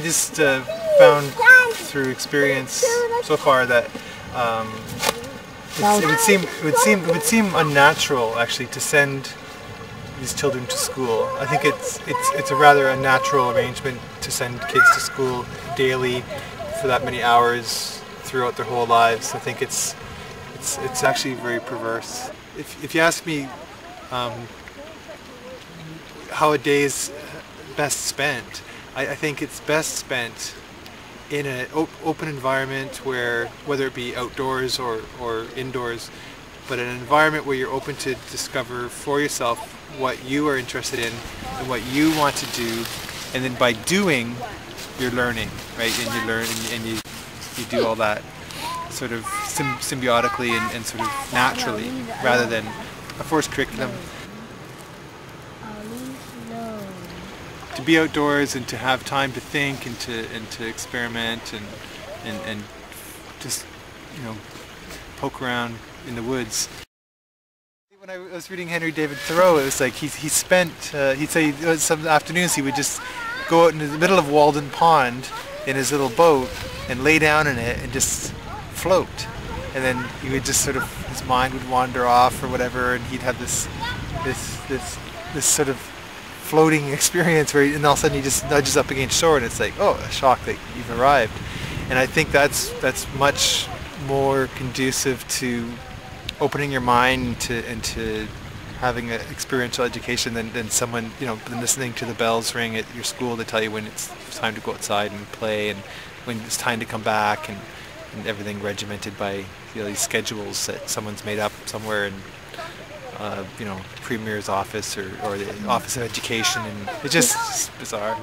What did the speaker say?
just found through experience so far that it would seem unnatural actually to send these children to school. I think it's a rather unnatural arrangement to send kids to school daily for that many hours throughout their whole lives. I think it's actually very perverse. If you ask me how a day is best spent, I think it's best spent in an open environment where, whether it be outdoors or indoors, but an environment where you're open to discover for yourself what you are interested in and what you want to do, and then by doing, you're learning, right? And you learn and you do all that sort of symbiotically and sort of naturally, rather than a forced curriculum. To be outdoors and to have time to think and to experiment and just, you know, poke around in the woods. When I was reading Henry David Thoreau, it was like he'd say some afternoons he would just go out in the middle of Walden Pond in his little boat and lay down in it and just float, and then he would just sort of, his mind would wander off or whatever, and he'd have this sort of floating experience where and all of a sudden he just nudges up against shore and it's like, oh, a shock that you've arrived. And I think that's much more conducive to opening your mind and to having an experiential education than someone, you know, than listening to the bells ring at your school to tell you when it's time to go outside and play and when it's time to come back, and everything regimented by, you know, these schedules that someone's made up somewhere in you know, Premier's office or the Office of Education, and it's just bizarre.